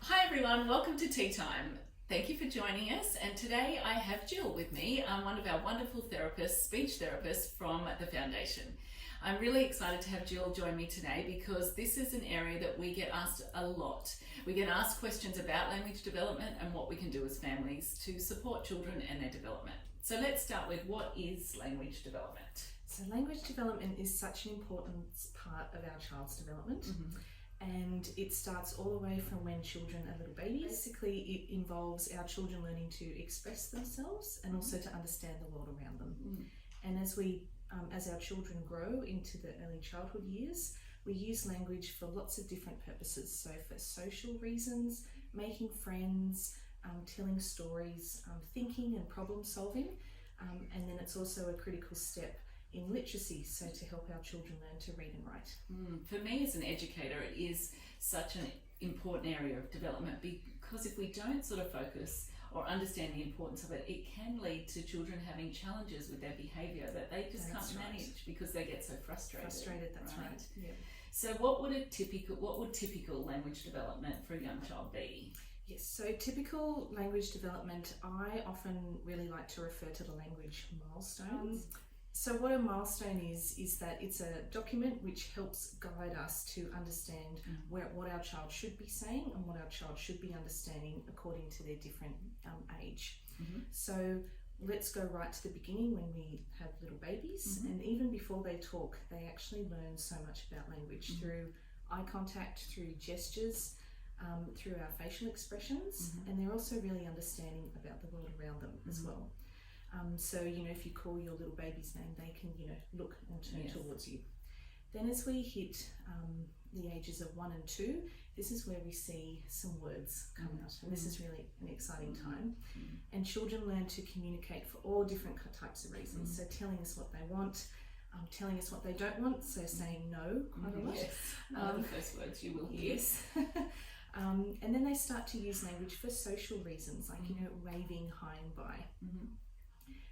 Hi everyone, welcome to Tea Time. Thank you for joining us, and today I have Jill with me, one of our wonderful therapists, speech therapists from the Foundation. I'm really excited to have Jill join me today because this is an area that we get asked a lot. We get asked questions about language development and what we can do as families to support children and their development. So let's start with, what is language development? So language development is such an important part of our child's development. And it starts all the way from when children are little babies. Basically, it involves our children learning to express themselves and also to understand the world around them. And as our children grow into the early childhood years, we use language for lots of different purposes. So for social reasons, making friends, telling stories, thinking and problem solving. And then it's also a critical step in literacy, so to help our children learn to read and write. For me as an educator, it is such an important area of development, because if we don't sort of focus or understand the importance of it, it can lead to children having challenges with their behaviour that they just can't manage because they get so frustrated. That's right. Yeah. So what would typical language development for a young child be? Yes, so typical language development, I often really like to refer to the language milestones. So what a milestone is that it's a document which helps guide us to understand what our child should be saying and what our child should be understanding according to their different age. So let's go right to the beginning when we have little babies, and even before they talk, they actually learn so much about language through eye contact, through gestures, through our facial expressions, and they're also really understanding about the world around them as well. So, if you call your little baby's name, they can, look and turn towards you. Then as we hit the ages of 1 and 2, this is where we see some words come out. And this is really an exciting time. And children learn to communicate for all different types of reasons. So telling us what they want, telling us what they don't want, so saying no quite a lot. One of the first words you will hear. Yes. And then they start to use language for social reasons, like, waving hi and bye.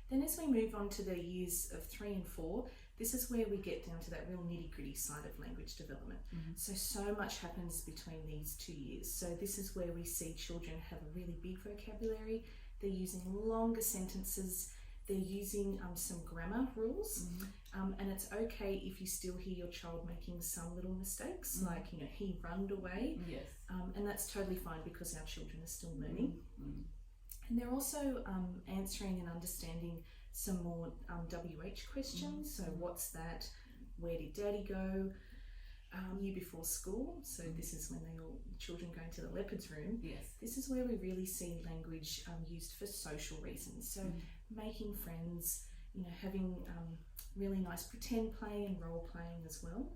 Then as we move on to the years of 3 and 4, this is where we get down to that real nitty-gritty side of language development. So much happens between these 2 years. So this is where we see children have a really big vocabulary. They're using longer sentences. They're using some grammar rules. And it's okay if you still hear your child making some little mistakes, like, he runned away. And that's totally fine because our children are still learning. And they're also answering and understanding some more WH questions. So what's that? Where did daddy go? Year before school. So this is when children go into the leopard's room. This is where we really see language used for social reasons. So making friends, having really nice pretend play and role playing as well.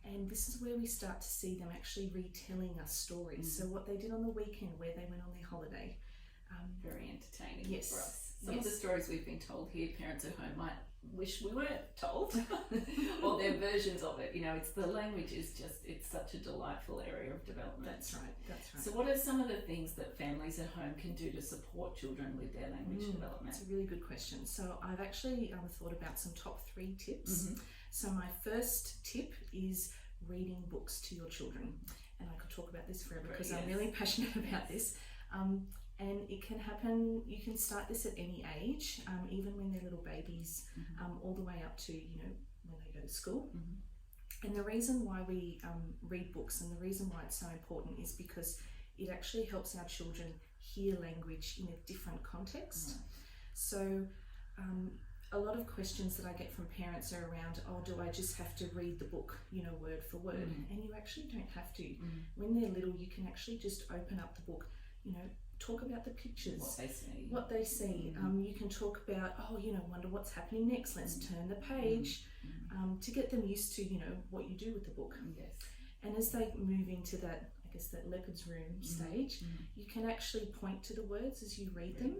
And this is where we start to see them actually retelling us stories. So what they did on the weekend, where they went on their holiday. Very entertaining for us. Some of the stories we've been told here, parents at home might wish we weren't told, or their versions of it. It's the language it's such a delightful area of development. That's right. So what are some of the things that families at home can do to support children with their language development? That's a really good question. So I've actually thought about some top 3 tips. So my first tip is reading books to your children. And I could talk about this forever because I'm really passionate about this. And it can happen, you can start this at any age, even when they're little babies, all the way up to, when they go to school. And the reason why we read books, and the reason why it's so important, is because it actually helps our children hear language in a different context. So a lot of questions that I get from parents are around, do I just have to read the book, word for word? And you actually don't have to. When they're little, you can actually just open up the book, talk about the pictures, what they see. You can talk about, wonder what's happening next, let's turn the page, to get them used to, what you do with the book. And as they move into that, that leopard's room stage, you can actually point to the words as you read them.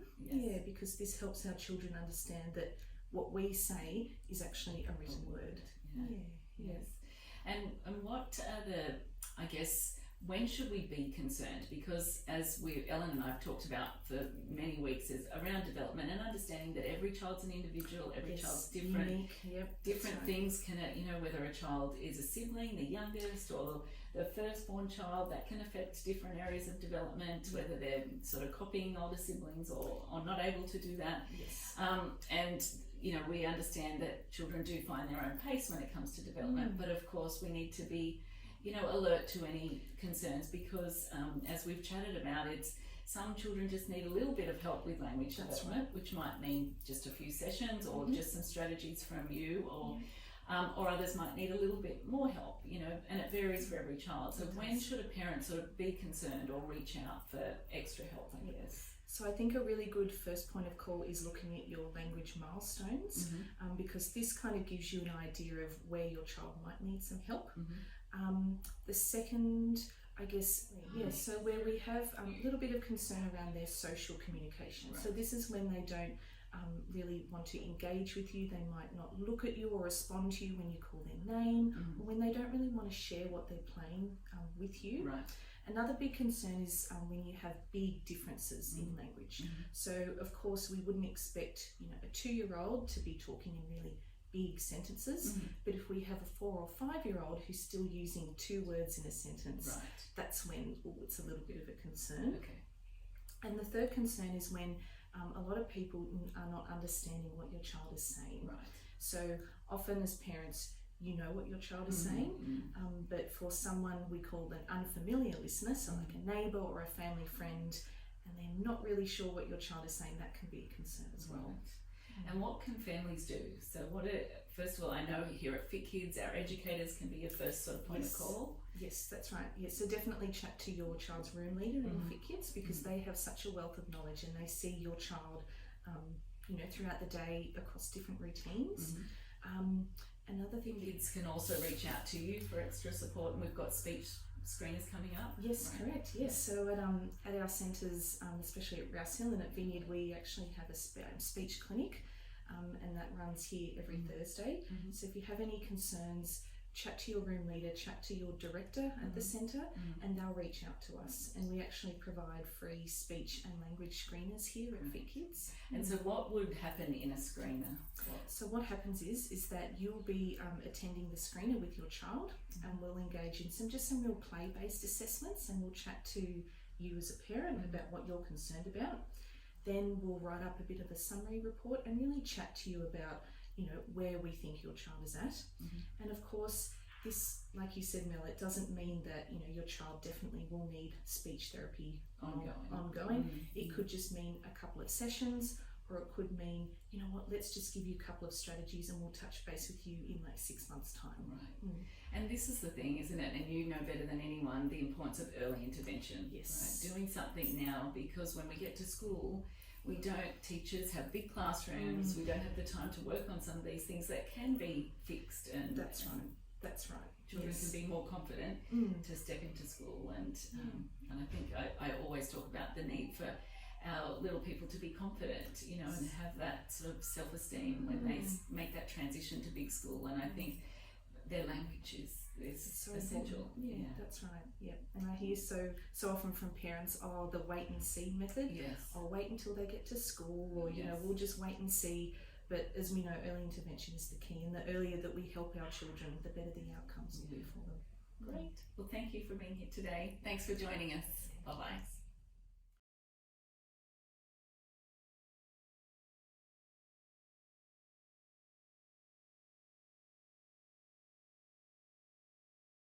Because this helps our children understand that what we say is actually a written word. And what are the, when should we be concerned? Because as Ellen and I have talked about for many weeks, is around development and understanding that every child's an individual, every child's different. Unique. Different things can, whether a child is a sibling, the youngest, or the firstborn child, that can affect different areas of development, whether they're sort of copying older siblings or not able to do that. Yes. And you know, we understand that children do find their own pace when it comes to development, but of course we need to be, you know, alert to any concerns, because as we've chatted about, some children just need a little bit of help with language development, which might mean just a few sessions or just some strategies from you, or others might need a little bit more help, you know, and it varies for every child. So when should a parent sort of be concerned or reach out for extra help, I guess? So I think a really good first point of call is looking at your language milestones, because this kind of gives you an idea of where your child might need some help. The second, I guess, so where we have a little bit of concern around their social communication. So this is when they don't really want to engage with you. They might not look at you or respond to you when you call their name, or when they don't really want to share what they're playing with you. Another big concern is when you have big differences in language. So of course we wouldn't expect, you know, a 2-year-old to be talking in really big sentences, but if we have a 4 or 5-year-old who's still using 2 words in a sentence, that's when it's a little bit of a concern. And the third concern is when a lot of people are not understanding what your child is saying. So often as parents, you know what your child is saying, but for someone we call an unfamiliar listener, so like a neighbour or a family friend, and they're not really sure what your child is saying, that can be a concern as well. And what can families do? So first of all, I know here at Fit Kidz, our educators can be your first sort of point of call. Yes, that's right. Yes, so definitely chat to your child's room leader in Fit Kidz, because they have such a wealth of knowledge and they see your child, you know, throughout the day across different routines. Another thing, kids can also reach out to you for extra support, and we've got speech screeners coming up. Yes, correct. Yes, so at our centres, especially at Rouse Hill and at Vineyard, we actually have a speech clinic, and that runs here every Thursday. So if you have any concerns, chat to your room leader, chat to your director at the centre, and they'll reach out to us. And we actually provide free speech and language screeners here at Fit Kidz. And so what would happen in a screener? So what happens is that you'll be attending the screener with your child, and we'll engage in some real play-based assessments, and we'll chat to you as a parent about what you're concerned about. Then we'll write up a bit of a summary report and really chat to you about, you know, where we think your child is at. And of course, this, like you said, Mel, it doesn't mean that, you know, your child definitely will need speech therapy ongoing. It could just mean a couple of sessions, or it could mean, you know what, let's just give you a couple of strategies and we'll touch base with you in like 6 months' time. And this is the thing, isn't it? And you know better than anyone the importance of early intervention. Doing something now, because when we get to school, teachers have big classrooms, we don't have the time to work on some of these things that can be fixed. And that's right. Children can be more confident to step into school, and I think I always talk about the need for our little people to be confident, you know, and have that sort of self-esteem when they make that transition to big school. And I think their language is so essential. That's right. And I hear so often from parents, the wait and see method. I'll wait until they get to school, or you know, we'll just wait and see. But as we know, early intervention is the key, and the earlier that we help our children, the better the outcomes will be for them. Great. Well, thank you for being here today. Thanks for joining us. Bye-bye.